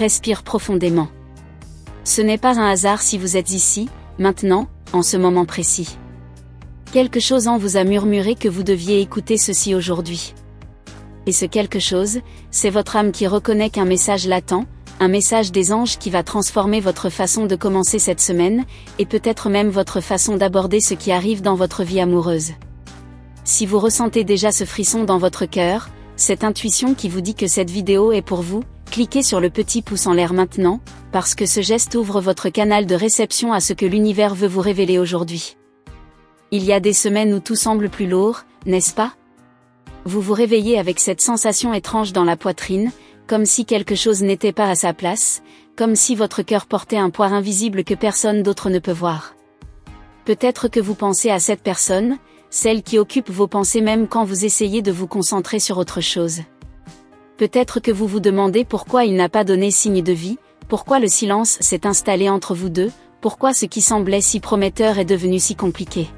Respire profondément. Ce n'est pas un hasard si vous êtes ici, maintenant, en ce moment précis. Quelque chose en vous a murmuré que vous deviez écouter ceci aujourd'hui. Et ce quelque chose, c'est votre âme qui reconnaît qu'un message latent, un message des anges qui va transformer votre façon de commencer cette semaine, et peut-être même votre façon d'aborder ce qui arrive dans votre vie amoureuse. Si vous ressentez déjà ce frisson dans votre cœur, cette intuition qui vous dit que cette vidéo est pour vous, cliquez sur le petit pouce en l'air maintenant, parce que ce geste ouvre votre canal de réception à ce que l'univers veut vous révéler aujourd'hui. Il y a des semaines où tout semble plus lourd, n'est-ce pas? Vous vous réveillez avec cette sensation étrange dans la poitrine, comme si quelque chose n'était pas à sa place, comme si votre cœur portait un poids invisible que personne d'autre ne peut voir. Peut-être que vous pensez à cette personne, celle qui occupe vos pensées même quand vous essayez de vous concentrer sur autre chose. Peut-être que vous vous demandez pourquoi il n'a pas donné signe de vie, pourquoi le silence s'est installé entre vous deux, pourquoi ce qui semblait si prometteur est devenu si compliqué.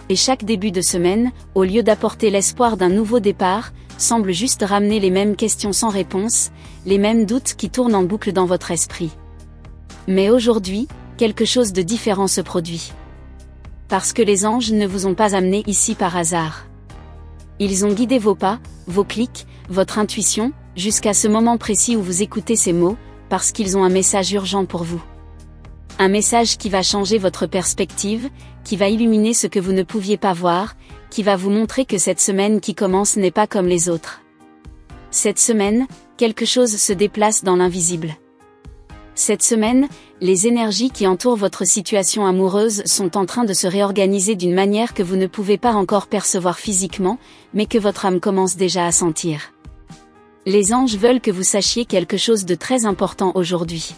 Et chaque début de semaine, au lieu d'apporter l'espoir d'un nouveau départ, semble juste ramener les mêmes questions sans réponse, les mêmes doutes qui tournent en boucle dans votre esprit. Mais aujourd'hui, quelque chose de différent se produit. Parce que les anges ne vous ont pas amené ici par hasard. Ils ont guidé vos pas, vos clics, votre intuition, jusqu'à ce moment précis où vous écoutez ces mots, parce qu'ils ont un message urgent pour vous. Un message qui va changer votre perspective, qui va illuminer ce que vous ne pouviez pas voir, qui va vous montrer que cette semaine qui commence n'est pas comme les autres. Cette semaine, quelque chose se déplace dans l'invisible. Cette semaine, les énergies qui entourent votre situation amoureuse sont en train de se réorganiser d'une manière que vous ne pouvez pas encore percevoir physiquement, mais que votre âme commence déjà à sentir. Les anges veulent que vous sachiez quelque chose de très important aujourd'hui.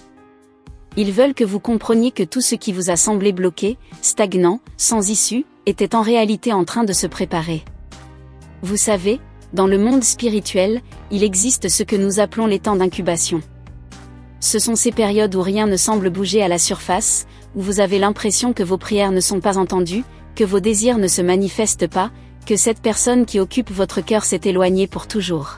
Ils veulent que vous compreniez que tout ce qui vous a semblé bloqué, stagnant, sans issue, était en réalité en train de se préparer. Vous savez, dans le monde spirituel, il existe ce que nous appelons les temps d'incubation. Ce sont ces périodes où rien ne semble bouger à la surface, où vous avez l'impression que vos prières ne sont pas entendues, que vos désirs ne se manifestent pas, que cette personne qui occupe votre cœur s'est éloignée pour toujours.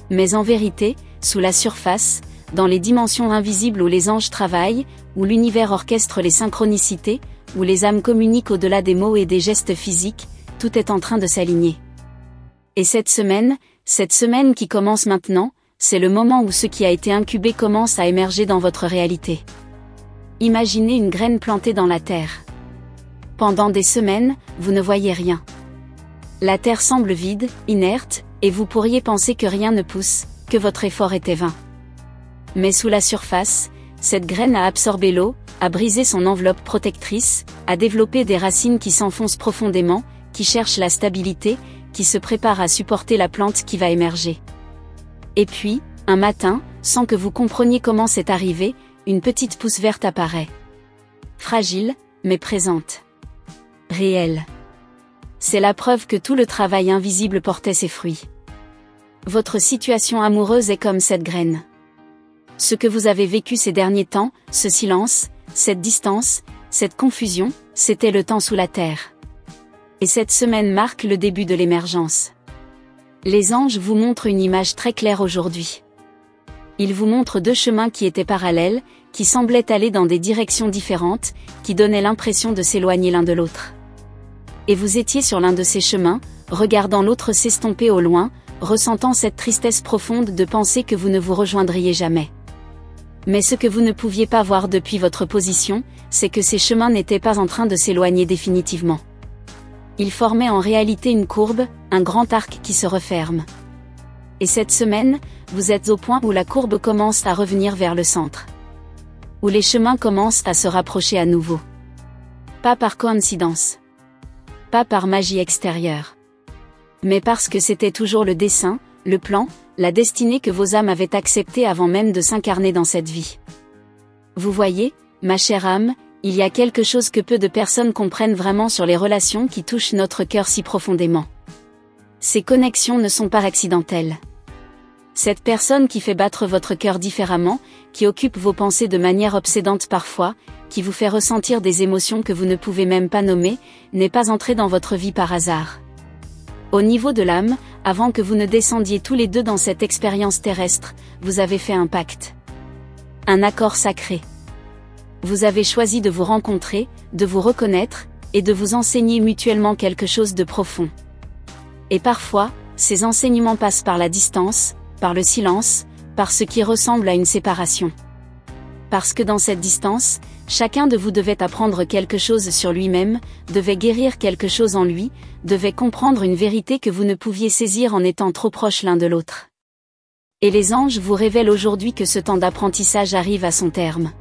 Mais en vérité, sous la surface, dans les dimensions invisibles où les anges travaillent, où l'univers orchestre les synchronicités, où les âmes communiquent au-delà des mots et des gestes physiques, tout est en train de s'aligner. Et cette semaine qui commence maintenant, c'est le moment où ce qui a été incubé commence à émerger dans votre réalité. Imaginez une graine plantée dans la terre. Pendant des semaines, vous ne voyez rien. La terre semble vide, inerte, et vous pourriez penser que rien ne pousse, que votre effort était vain. Mais sous la surface, cette graine a absorbé l'eau, a brisé son enveloppe protectrice, a développé des racines qui s'enfoncent profondément, qui cherchent la stabilité, qui se préparent à supporter la plante qui va émerger. Et puis, un matin, sans que vous compreniez comment c'est arrivé, une petite pousse verte apparaît. Fragile, mais présente. Réelle. C'est la preuve que tout le travail invisible portait ses fruits. Votre situation amoureuse est comme cette graine. Ce que vous avez vécu ces derniers temps, ce silence, cette distance, cette confusion, c'était le temps sous la terre. Et cette semaine marque le début de l'émergence. Les anges vous montrent une image très claire aujourd'hui. Ils vous montrent deux chemins qui étaient parallèles, qui semblaient aller dans des directions différentes, qui donnaient l'impression de s'éloigner l'un de l'autre. Et vous étiez sur l'un de ces chemins, regardant l'autre s'estomper au loin, ressentant cette tristesse profonde de penser que vous ne vous rejoindriez jamais. Mais ce que vous ne pouviez pas voir depuis votre position, c'est que ces chemins n'étaient pas en train de s'éloigner définitivement. Ils formaient en réalité une courbe, un grand arc qui se referme. Et cette semaine, vous êtes au point où la courbe commence à revenir vers le centre. Où les chemins commencent à se rapprocher à nouveau. Pas par coïncidence. Pas par magie extérieure. Mais parce que c'était toujours le dessein, le plan, la destinée que vos âmes avaient acceptée avant même de s'incarner dans cette vie. Vous voyez, ma chère âme, il y a quelque chose que peu de personnes comprennent vraiment sur les relations qui touchent notre cœur si profondément. Ces connexions ne sont pas accidentelles. Cette personne qui fait battre votre cœur différemment, qui occupe vos pensées de manière obsédante parfois, qui vous fait ressentir des émotions que vous ne pouvez même pas nommer, n'est pas entrée dans votre vie par hasard. Au niveau de l'âme, avant que vous ne descendiez tous les deux dans cette expérience terrestre, vous avez fait un pacte. Un accord sacré. Vous avez choisi de vous rencontrer, de vous reconnaître, et de vous enseigner mutuellement quelque chose de profond. Et parfois, ces enseignements passent par la distance, par le silence, par ce qui ressemble à une séparation. Parce que dans cette distance, chacun de vous devait apprendre quelque chose sur lui-même, devait guérir quelque chose en lui, devait comprendre une vérité que vous ne pouviez saisir en étant trop proches l'un de l'autre. Et les anges vous révèlent aujourd'hui que ce temps d'apprentissage arrive à son terme.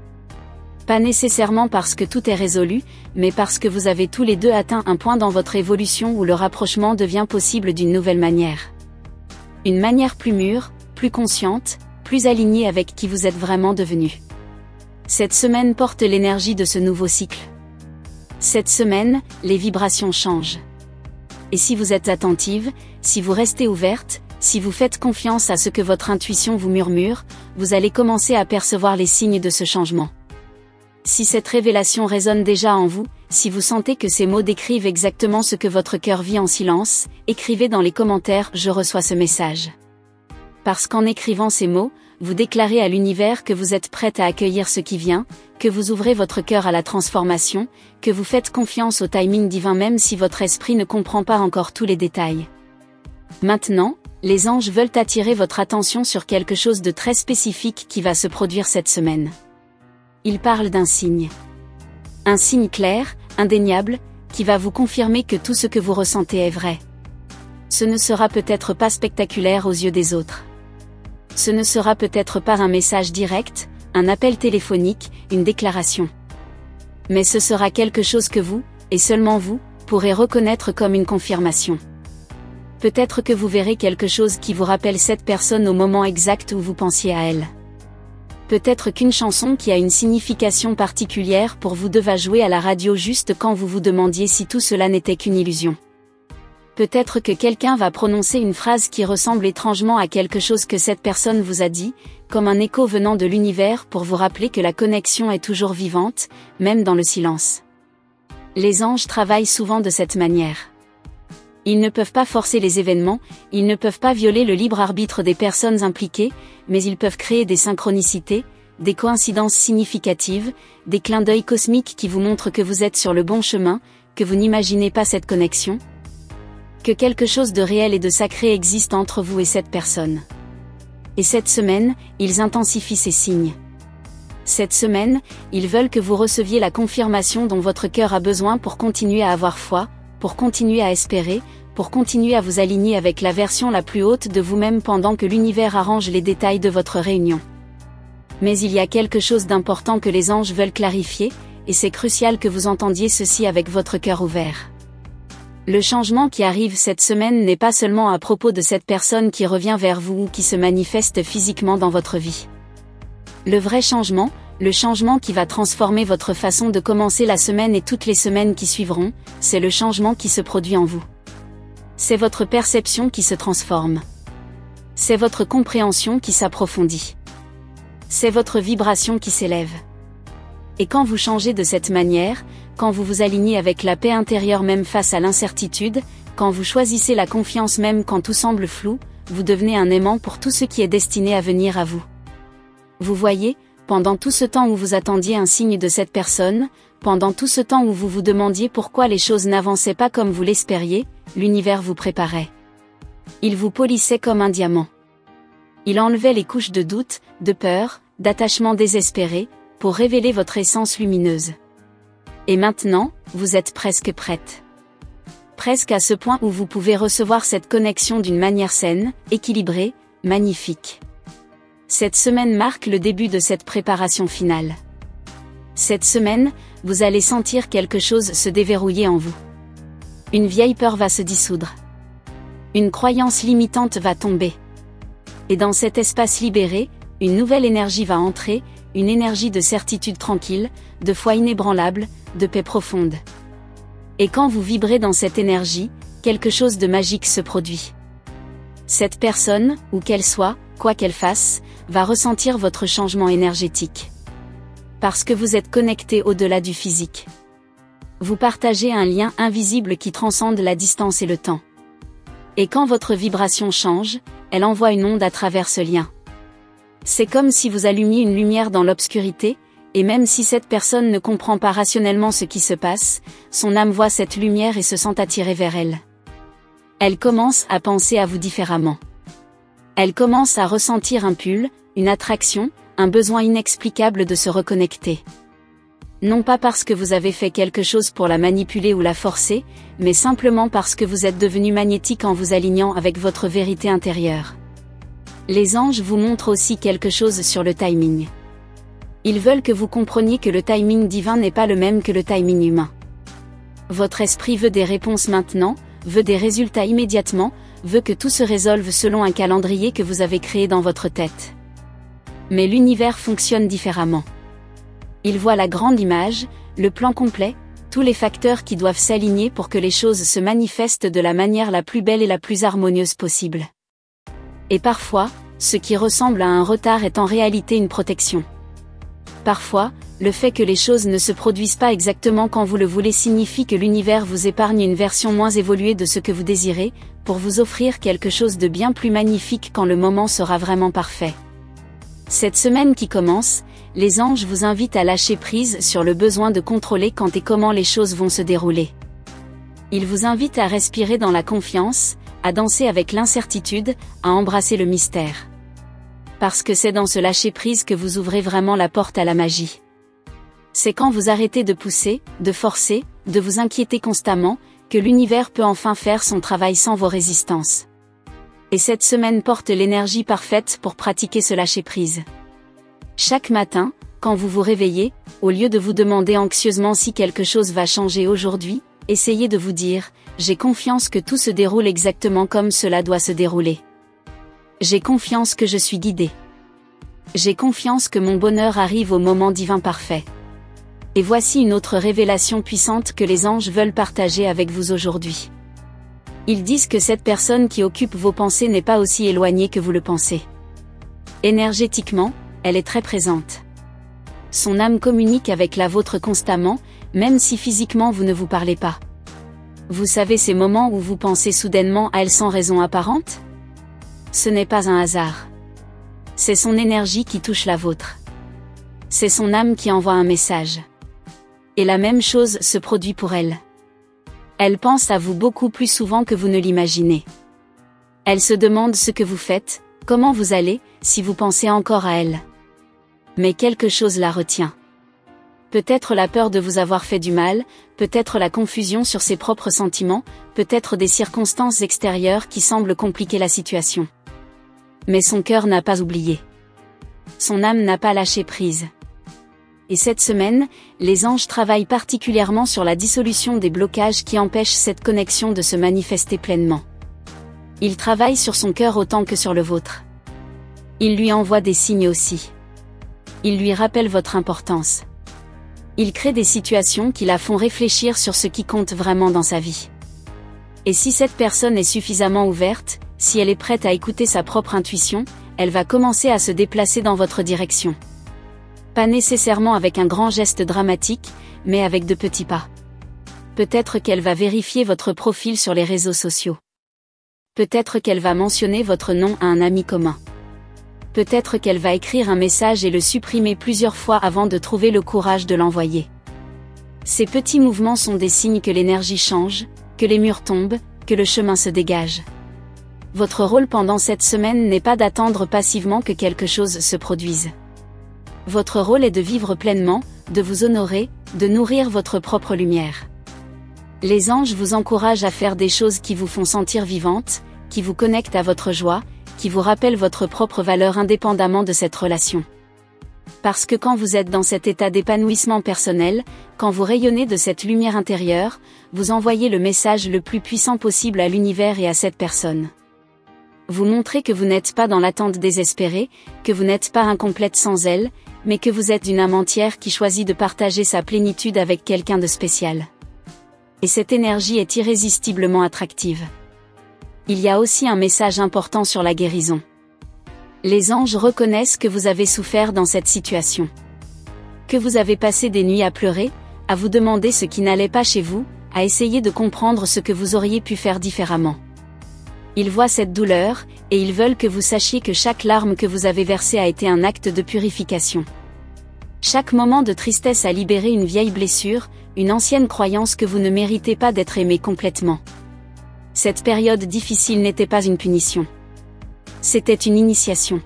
Pas nécessairement parce que tout est résolu, mais parce que vous avez tous les deux atteint un point dans votre évolution où le rapprochement devient possible d'une nouvelle manière. Une manière plus mûre, plus consciente, plus alignée avec qui vous êtes vraiment devenu. Cette semaine porte l'énergie de ce nouveau cycle. Cette semaine, les vibrations changent. Et si vous êtes attentive, si vous restez ouverte, si vous faites confiance à ce que votre intuition vous murmure, vous allez commencer à percevoir les signes de ce changement. Si cette révélation résonne déjà en vous, si vous sentez que ces mots décrivent exactement ce que votre cœur vit en silence, écrivez dans les commentaires « Je reçois ce message ». Parce qu'en écrivant ces mots, vous déclarez à l'univers que vous êtes prête à accueillir ce qui vient, que vous ouvrez votre cœur à la transformation, que vous faites confiance au timing divin même si votre esprit ne comprend pas encore tous les détails. Maintenant, les anges veulent attirer votre attention sur quelque chose de très spécifique qui va se produire cette semaine. Ils parlent d'un signe. Un signe clair, indéniable, qui va vous confirmer que tout ce que vous ressentez est vrai. Ce ne sera peut-être pas spectaculaire aux yeux des autres. Ce ne sera peut-être pas un message direct, un appel téléphonique, une déclaration. Mais ce sera quelque chose que vous, et seulement vous, pourrez reconnaître comme une confirmation. Peut-être que vous verrez quelque chose qui vous rappelle cette personne au moment exact où vous pensiez à elle. Peut-être qu'une chanson qui a une signification particulière pour vous deux va jouer à la radio juste quand vous vous demandiez si tout cela n'était qu'une illusion. Peut-être que quelqu'un va prononcer une phrase qui ressemble étrangement à quelque chose que cette personne vous a dit, comme un écho venant de l'univers pour vous rappeler que la connexion est toujours vivante, même dans le silence. Les anges travaillent souvent de cette manière. Ils ne peuvent pas forcer les événements, ils ne peuvent pas violer le libre arbitre des personnes impliquées, mais ils peuvent créer des synchronicités, des coïncidences significatives, des clins d'œil cosmiques qui vous montrent que vous êtes sur le bon chemin, que vous n'imaginez pas cette connexion, que quelque chose de réel et de sacré existe entre vous et cette personne. Et cette semaine, ils intensifient ces signes. Cette semaine, ils veulent que vous receviez la confirmation dont votre cœur a besoin pour continuer à avoir foi, pour continuer à espérer, pour continuer à vous aligner avec la version la plus haute de vous-même pendant que l'univers arrange les détails de votre réunion. Mais il y a quelque chose d'important que les anges veulent clarifier, et c'est crucial que vous entendiez ceci avec votre cœur ouvert. Le changement qui arrive cette semaine n'est pas seulement à propos de cette personne qui revient vers vous ou qui se manifeste physiquement dans votre vie. Le vrai changement, le changement qui va transformer votre façon de commencer la semaine et toutes les semaines qui suivront, c'est le changement qui se produit en vous. C'est votre perception qui se transforme. C'est votre compréhension qui s'approfondit. C'est votre vibration qui s'élève. Et quand vous changez de cette manière, quand vous vous alignez avec la paix intérieure même face à l'incertitude, quand vous choisissez la confiance même quand tout semble flou, vous devenez un aimant pour tout ce qui est destiné à venir à vous. Vous voyez, pendant tout ce temps où vous attendiez un signe de cette personne, pendant tout ce temps où vous vous demandiez pourquoi les choses n'avançaient pas comme vous l'espériez, l'univers vous préparait. Il vous polissait comme un diamant. Il enlevait les couches de doute, de peur, d'attachement désespéré, pour révéler votre essence lumineuse. Et maintenant, vous êtes presque prête. Presque à ce point où vous pouvez recevoir cette connexion d'une manière saine, équilibrée, magnifique. Cette semaine marque le début de cette préparation finale. Cette semaine, vous allez sentir quelque chose se déverrouiller en vous. Une vieille peur va se dissoudre. Une croyance limitante va tomber. Et dans cet espace libéré, une nouvelle énergie va entrer, une énergie de certitude tranquille, de foi inébranlable, de paix profonde. Et quand vous vibrez dans cette énergie, quelque chose de magique se produit. Cette personne, où qu'elle soit, quoi qu'elle fasse, va ressentir votre changement énergétique. Parce que vous êtes connecté au-delà du physique. Vous partagez un lien invisible qui transcende la distance et le temps. Et quand votre vibration change, elle envoie une onde à travers ce lien. C'est comme si vous allumiez une lumière dans l'obscurité, et même si cette personne ne comprend pas rationnellement ce qui se passe, son âme voit cette lumière et se sent attirée vers elle. Elle commence à penser à vous différemment. Elle commence à ressentir un pull, une attraction, un besoin inexplicable de se reconnecter. Non pas parce que vous avez fait quelque chose pour la manipuler ou la forcer, mais simplement parce que vous êtes devenu magnétique en vous alignant avec votre vérité intérieure. Les anges vous montrent aussi quelque chose sur le timing. Ils veulent que vous compreniez que le timing divin n'est pas le même que le timing humain. Votre esprit veut des réponses maintenant, veut des résultats immédiatement, veut que tout se résolve selon un calendrier que vous avez créé dans votre tête. Mais l'univers fonctionne différemment. Il voit la grande image, le plan complet, tous les facteurs qui doivent s'aligner pour que les choses se manifestent de la manière la plus belle et la plus harmonieuse possible. Et parfois, ce qui ressemble à un retard est en réalité une protection. Parfois, le fait que les choses ne se produisent pas exactement quand vous le voulez signifie que l'univers vous épargne une version moins évoluée de ce que vous désirez, pour vous offrir quelque chose de bien plus magnifique quand le moment sera vraiment parfait. Cette semaine qui commence, les anges vous invitent à lâcher prise sur le besoin de contrôler quand et comment les choses vont se dérouler. Ils vous invitent à respirer dans la confiance, à danser avec l'incertitude, à embrasser le mystère. Parce que c'est dans ce lâcher prise que vous ouvrez vraiment la porte à la magie. C'est quand vous arrêtez de pousser, de forcer, de vous inquiéter constamment, que l'univers peut enfin faire son travail sans vos résistances. Et cette semaine porte l'énergie parfaite pour pratiquer ce lâcher prise. Chaque matin, quand vous vous réveillez, au lieu de vous demander anxieusement si quelque chose va changer aujourd'hui, essayez de vous dire « J'ai confiance que tout se déroule exactement comme cela doit se dérouler. J'ai confiance que je suis guidé. J'ai confiance que mon bonheur arrive au moment divin parfait. » Et voici une autre révélation puissante que les anges veulent partager avec vous aujourd'hui. Ils disent que cette personne qui occupe vos pensées n'est pas aussi éloignée que vous le pensez. Énergétiquement, elle est très présente. Son âme communique avec la vôtre constamment, même si physiquement vous ne vous parlez pas. Vous savez ces moments où vous pensez soudainement à elle sans raison apparente ? Ce n'est pas un hasard. C'est son énergie qui touche la vôtre. C'est son âme qui envoie un message. Et la même chose se produit pour elle. Elle pense à vous beaucoup plus souvent que vous ne l'imaginez. Elle se demande ce que vous faites, comment vous allez, si vous pensez encore à elle. Mais quelque chose la retient. Peut-être la peur de vous avoir fait du mal, peut-être la confusion sur ses propres sentiments, peut-être des circonstances extérieures qui semblent compliquer la situation. Mais son cœur n'a pas oublié. Son âme n'a pas lâché prise. Et cette semaine, les anges travaillent particulièrement sur la dissolution des blocages qui empêchent cette connexion de se manifester pleinement. Ils travaillent sur son cœur autant que sur le vôtre. Ils lui envoient des signes aussi. Ils lui rappellent votre importance. Ils créent des situations qui la font réfléchir sur ce qui compte vraiment dans sa vie. Et si cette personne est suffisamment ouverte, si elle est prête à écouter sa propre intuition, elle va commencer à se déplacer dans votre direction. Pas nécessairement avec un grand geste dramatique, mais avec de petits pas. Peut-être qu'elle va vérifier votre profil sur les réseaux sociaux. Peut-être qu'elle va mentionner votre nom à un ami commun. Peut-être qu'elle va écrire un message et le supprimer plusieurs fois avant de trouver le courage de l'envoyer. Ces petits mouvements sont des signes que l'énergie change, que les murs tombent, que le chemin se dégage. Votre rôle pendant cette semaine n'est pas d'attendre passivement que quelque chose se produise. Votre rôle est de vivre pleinement, de vous honorer, de nourrir votre propre lumière. Les anges vous encouragent à faire des choses qui vous font sentir vivante, qui vous connectent à votre joie, qui vous rappellent votre propre valeur indépendamment de cette relation. Parce que quand vous êtes dans cet état d'épanouissement personnel, quand vous rayonnez de cette lumière intérieure, vous envoyez le message le plus puissant possible à l'univers et à cette personne. Vous montrez que vous n'êtes pas dans l'attente désespérée, que vous n'êtes pas incomplète sans elle, mais que vous êtes une âme entière qui choisit de partager sa plénitude avec quelqu'un de spécial. Et cette énergie est irrésistiblement attractive. Il y a aussi un message important sur la guérison. Les anges reconnaissent que vous avez souffert dans cette situation. Que vous avez passé des nuits à pleurer, à vous demander ce qui n'allait pas chez vous, à essayer de comprendre ce que vous auriez pu faire différemment. Ils voient cette douleur, et ils veulent que vous sachiez que chaque larme que vous avez versée a été un acte de purification. Chaque moment de tristesse a libéré une vieille blessure, une ancienne croyance que vous ne méritez pas d'être aimé complètement. Cette période difficile n'était pas une punition. C'était une initiation.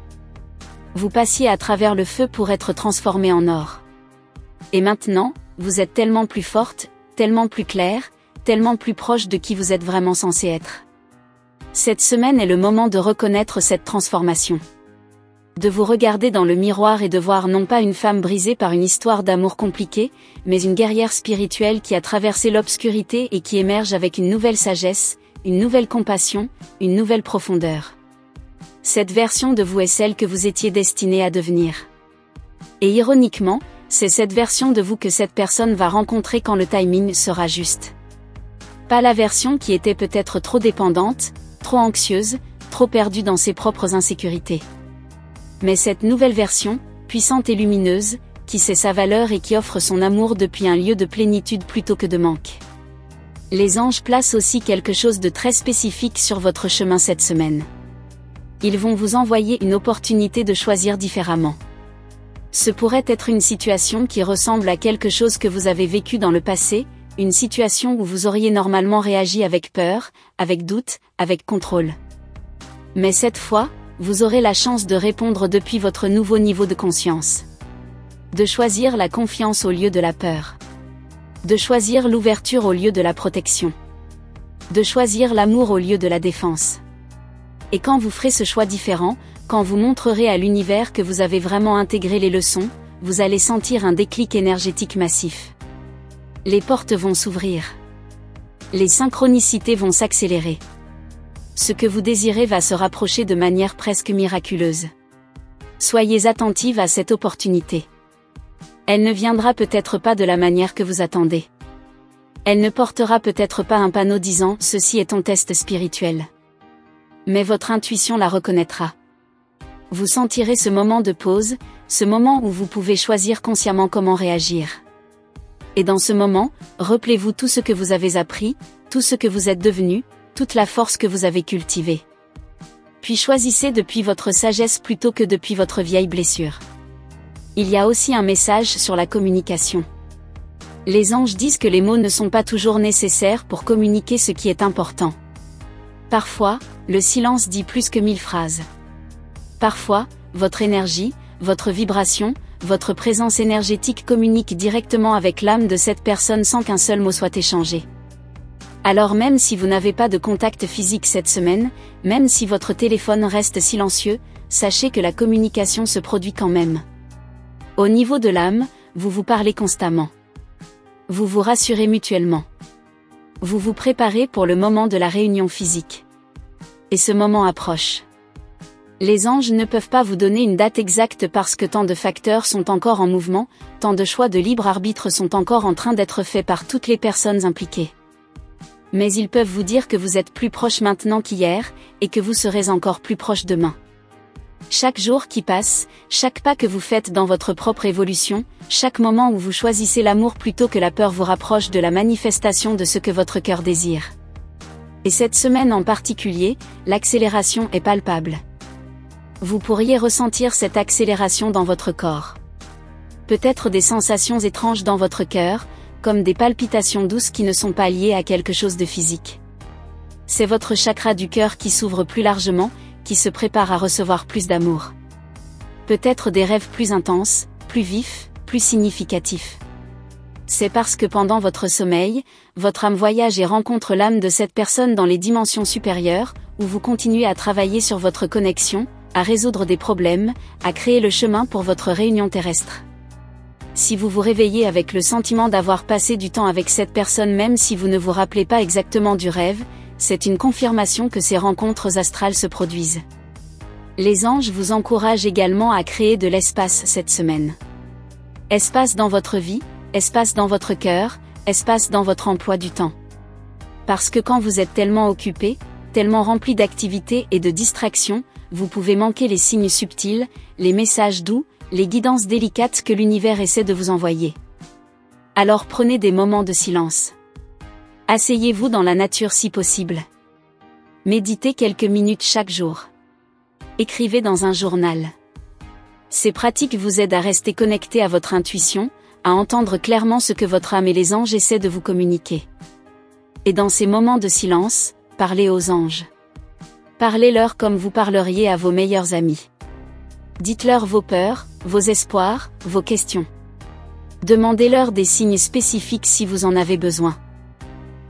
Vous passiez à travers le feu pour être transformé en or. Et maintenant, vous êtes tellement plus forte, tellement plus claire, tellement plus proche de qui vous êtes vraiment censé être. Cette semaine est le moment de reconnaître cette transformation. De vous regarder dans le miroir et de voir non pas une femme brisée par une histoire d'amour compliquée, mais une guerrière spirituelle qui a traversé l'obscurité et qui émerge avec une nouvelle sagesse, une nouvelle compassion, une nouvelle profondeur. Cette version de vous est celle que vous étiez destinée à devenir. Et ironiquement, c'est cette version de vous que cette personne va rencontrer quand le timing sera juste. Pas la version qui était peut-être trop dépendante, trop anxieuse, trop perdue dans ses propres insécurités. Mais cette nouvelle version, puissante et lumineuse, qui sait sa valeur et qui offre son amour depuis un lieu de plénitude plutôt que de manque. Les anges placent aussi quelque chose de très spécifique sur votre chemin cette semaine. Ils vont vous envoyer une opportunité de choisir différemment. Ce pourrait être une situation qui ressemble à quelque chose que vous avez vécu dans le passé, une situation où vous auriez normalement réagi avec peur, avec doute, avec contrôle. Mais cette fois, vous aurez la chance de répondre depuis votre nouveau niveau de conscience. De choisir la confiance au lieu de la peur. De choisir l'ouverture au lieu de la protection. De choisir l'amour au lieu de la défense. Et quand vous ferez ce choix différent, quand vous montrerez à l'univers que vous avez vraiment intégré les leçons, vous allez sentir un déclic énergétique massif. Les portes vont s'ouvrir. Les synchronicités vont s'accélérer. Ce que vous désirez va se rapprocher de manière presque miraculeuse. Soyez attentive à cette opportunité. Elle ne viendra peut-être pas de la manière que vous attendez. Elle ne portera peut-être pas un panneau disant « Ceci est ton test spirituel ». Mais votre intuition la reconnaîtra. Vous sentirez ce moment de pause, ce moment où vous pouvez choisir consciemment comment réagir. Et dans ce moment, rappelez-vous tout ce que vous avez appris, tout ce que vous êtes devenu, toute la force que vous avez cultivée. Puis choisissez depuis votre sagesse plutôt que depuis votre vieille blessure. Il y a aussi un message sur la communication. Les anges disent que les mots ne sont pas toujours nécessaires pour communiquer ce qui est important. Parfois, le silence dit plus que 1000 phrases. Parfois, votre énergie, votre vibration, votre présence énergétique communique directement avec l'âme de cette personne sans qu'un seul mot soit échangé. Alors même si vous n'avez pas de contact physique cette semaine, même si votre téléphone reste silencieux, sachez que la communication se produit quand même. Au niveau de l'âme, vous vous parlez constamment. Vous vous rassurez mutuellement. Vous vous préparez pour le moment de la réunion physique. Et ce moment approche. Les anges ne peuvent pas vous donner une date exacte parce que tant de facteurs sont encore en mouvement, tant de choix de libre arbitre sont encore en train d'être faits par toutes les personnes impliquées. Mais ils peuvent vous dire que vous êtes plus proche maintenant qu'hier, et que vous serez encore plus proche demain. Chaque jour qui passe, chaque pas que vous faites dans votre propre évolution, chaque moment où vous choisissez l'amour plutôt que la peur vous rapproche de la manifestation de ce que votre cœur désire. Et cette semaine en particulier, l'accélération est palpable. Vous pourriez ressentir cette accélération dans votre corps. Peut-être des sensations étranges dans votre cœur, comme des palpitations douces qui ne sont pas liées à quelque chose de physique. C'est votre chakra du cœur qui s'ouvre plus largement, qui se prépare à recevoir plus d'amour. Peut-être des rêves plus intenses, plus vifs, plus significatifs. C'est parce que pendant votre sommeil, votre âme voyage et rencontre l'âme de cette personne dans les dimensions supérieures, où vous continuez à travailler sur votre connexion, à résoudre des problèmes, à créer le chemin pour votre réunion terrestre. Si vous vous réveillez avec le sentiment d'avoir passé du temps avec cette personne même si vous ne vous rappelez pas exactement du rêve, c'est une confirmation que ces rencontres astrales se produisent. Les anges vous encouragent également à créer de l'espace cette semaine. Espace dans votre vie, espace dans votre cœur, espace dans votre emploi du temps. Parce que quand vous êtes tellement occupé, tellement rempli d'activités et de distractions, vous pouvez manquer les signes subtils, les messages doux, les guidances délicates que l'univers essaie de vous envoyer. Alors prenez des moments de silence. Asseyez-vous dans la nature si possible. Méditez quelques minutes chaque jour. Écrivez dans un journal. Ces pratiques vous aident à rester connecté à votre intuition, à entendre clairement ce que votre âme et les anges essaient de vous communiquer. Et dans ces moments de silence, parlez aux anges. Parlez-leur comme vous parleriez à vos meilleurs amis. Dites-leur vos peurs, vos espoirs, vos questions. Demandez-leur des signes spécifiques si vous en avez besoin.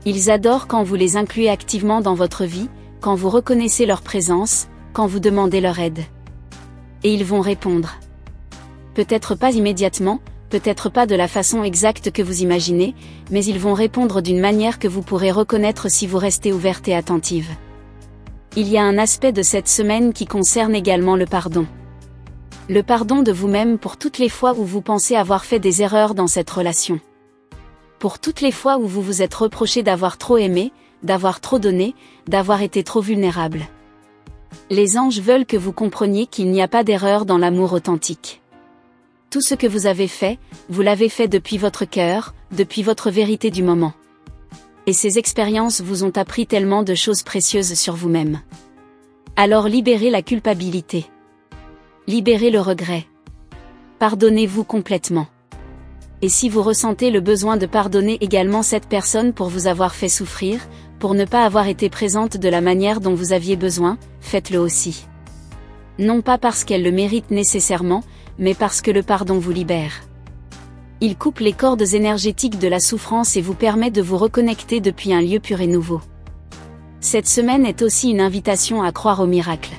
Ils adorent quand vous les incluez activement dans votre vie, quand vous reconnaissez leur présence, quand vous demandez leur aide. Et ils vont répondre. Peut-être pas immédiatement, peut-être pas de la façon exacte que vous imaginez, mais ils vont répondre d'une manière que vous pourrez reconnaître si vous restez ouverte et attentive. Il y a un aspect de cette semaine qui concerne également le pardon. Le pardon de vous-même pour toutes les fois où vous pensez avoir fait des erreurs dans cette relation. Pour toutes les fois où vous vous êtes reproché d'avoir trop aimé, d'avoir trop donné, d'avoir été trop vulnérable. Les anges veulent que vous compreniez qu'il n'y a pas d'erreur dans l'amour authentique. Tout ce que vous avez fait, vous l'avez fait depuis votre cœur, depuis votre vérité du moment. Et ces expériences vous ont appris tellement de choses précieuses sur vous-même. Alors libérez la culpabilité. Libérez le regret. Pardonnez-vous complètement. Et si vous ressentez le besoin de pardonner également cette personne pour vous avoir fait souffrir, pour ne pas avoir été présente de la manière dont vous aviez besoin, faites-le aussi. Non pas parce qu'elle le mérite nécessairement, mais parce que le pardon vous libère. Il coupe les cordes énergétiques de la souffrance et vous permet de vous reconnecter depuis un lieu pur et nouveau. Cette semaine est aussi une invitation à croire au miracle.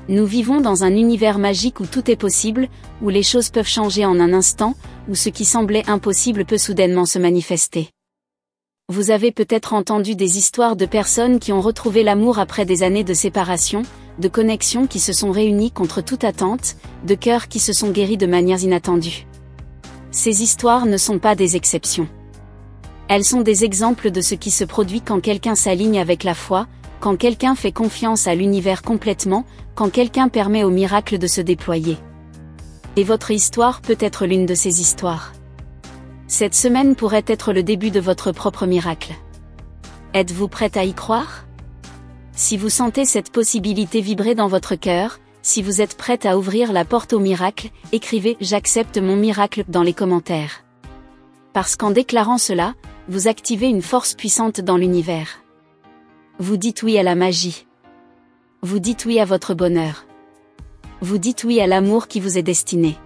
Nous vivons dans un univers magique où tout est possible, où les choses peuvent changer en un instant, où ce qui semblait impossible peut soudainement se manifester. Vous avez peut-être entendu des histoires de personnes qui ont retrouvé l'amour après des années de séparation, de connexions qui se sont réunies contre toute attente, de cœurs qui se sont guéris de manières inattendues. Ces histoires ne sont pas des exceptions. Elles sont des exemples de ce qui se produit quand quelqu'un s'aligne avec la foi, quand quelqu'un fait confiance à l'univers complètement, quand quelqu'un permet au miracle de se déployer. Et votre histoire peut être l'une de ces histoires. Cette semaine pourrait être le début de votre propre miracle. Êtes-vous prête à y croire? Si vous sentez cette possibilité vibrer dans votre cœur, si vous êtes prête à ouvrir la porte au miracle, écrivez « J'accepte mon miracle » dans les commentaires. Parce qu'en déclarant cela, vous activez une force puissante dans l'univers. Vous dites oui à la magie. Vous dites oui à votre bonheur. Vous dites oui à l'amour qui vous est destiné.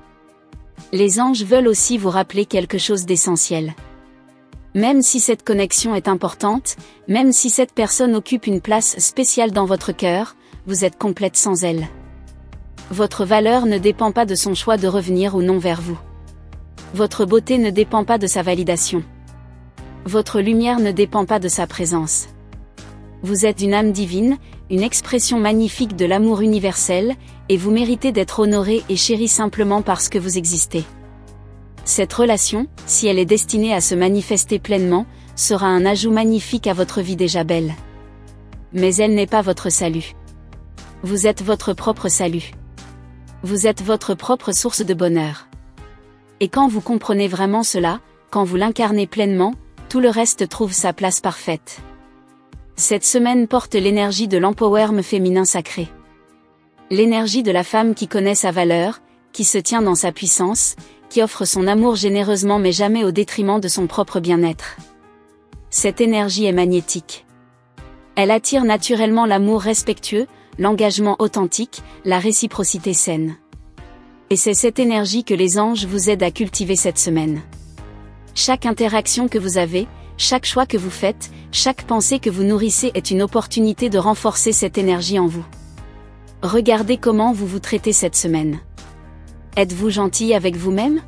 Les anges veulent aussi vous rappeler quelque chose d'essentiel. Même si cette connexion est importante, même si cette personne occupe une place spéciale dans votre cœur, vous êtes complète sans elle. Votre valeur ne dépend pas de son choix de revenir ou non vers vous. Votre beauté ne dépend pas de sa validation. Votre lumière ne dépend pas de sa présence. Vous êtes une âme divine, une expression magnifique de l'amour universel, et vous méritez d'être honoré et chéri simplement parce que vous existez. Cette relation, si elle est destinée à se manifester pleinement, sera un ajout magnifique à votre vie déjà belle. Mais elle n'est pas votre salut. Vous êtes votre propre salut. Vous êtes votre propre source de bonheur. Et quand vous comprenez vraiment cela, quand vous l'incarnez pleinement, tout le reste trouve sa place parfaite. Cette semaine porte l'énergie de l'empowerment féminin sacré. L'énergie de la femme qui connaît sa valeur, qui se tient dans sa puissance, qui offre son amour généreusement mais jamais au détriment de son propre bien-être. Cette énergie est magnétique. Elle attire naturellement l'amour respectueux, l'engagement authentique, la réciprocité saine. Et c'est cette énergie que les anges vous aident à cultiver cette semaine. Chaque interaction que vous avez, chaque choix que vous faites, chaque pensée que vous nourrissez est une opportunité de renforcer cette énergie en vous. Regardez comment vous vous traitez cette semaine. Êtes-vous gentil avec vous-même?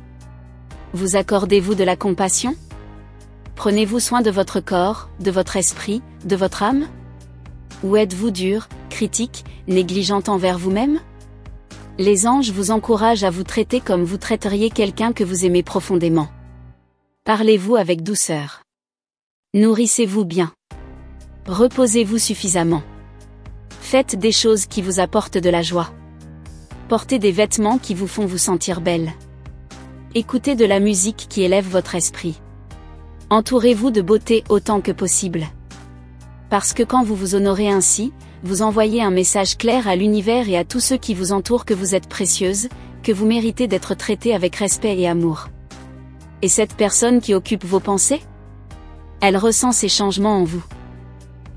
Vous accordez-vous de la compassion? Prenez-vous soin de votre corps, de votre esprit, de votre âme? Ou êtes-vous dur, critique, négligente envers vous-même? Les anges vous encouragent à vous traiter comme vous traiteriez quelqu'un que vous aimez profondément. Parlez-vous avec douceur. Nourrissez-vous bien. Reposez-vous suffisamment. Faites des choses qui vous apportent de la joie. Portez des vêtements qui vous font vous sentir belle. Écoutez de la musique qui élève votre esprit. Entourez-vous de beauté autant que possible. Parce que quand vous vous honorez ainsi, vous envoyez un message clair à l'univers et à tous ceux qui vous entourent que vous êtes précieuse, que vous méritez d'être traitée avec respect et amour. Et cette personne qui occupe vos pensées? Elle ressent ces changements en vous.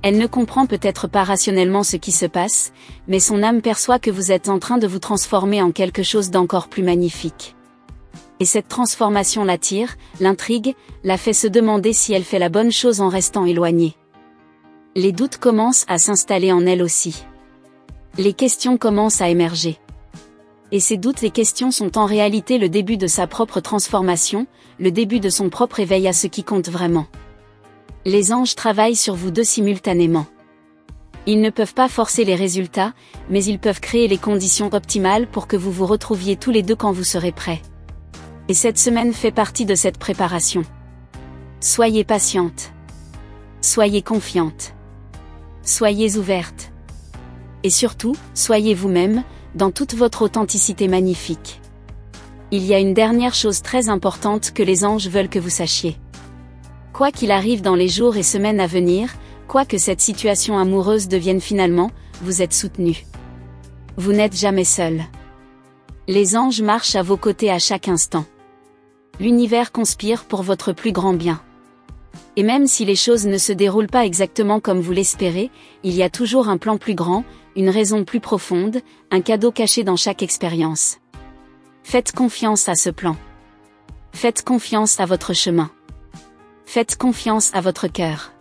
Elle ne comprend peut-être pas rationnellement ce qui se passe, mais son âme perçoit que vous êtes en train de vous transformer en quelque chose d'encore plus magnifique. Et cette transformation l'attire, l'intrigue, la fait se demander si elle fait la bonne chose en restant éloignée. Les doutes commencent à s'installer en elle aussi. Les questions commencent à émerger. Et ces doutes et questions sont en réalité le début de sa propre transformation, le début de son propre éveil à ce qui compte vraiment. Les anges travaillent sur vous deux simultanément. Ils ne peuvent pas forcer les résultats, mais ils peuvent créer les conditions optimales pour que vous vous retrouviez tous les deux quand vous serez prêts. Et cette semaine fait partie de cette préparation. Soyez patiente. Soyez confiante. Soyez ouverte. Et surtout, soyez vous-même, dans toute votre authenticité magnifique. Il y a une dernière chose très importante que les anges veulent que vous sachiez. Quoi qu'il arrive dans les jours et semaines à venir, quoi que cette situation amoureuse devienne finalement, vous êtes soutenu. Vous n'êtes jamais seul. Les anges marchent à vos côtés à chaque instant. L'univers conspire pour votre plus grand bien. Et même si les choses ne se déroulent pas exactement comme vous l'espérez, il y a toujours un plan plus grand, une raison plus profonde, un cadeau caché dans chaque expérience. Faites confiance à ce plan. Faites confiance à votre chemin. Faites confiance à votre cœur.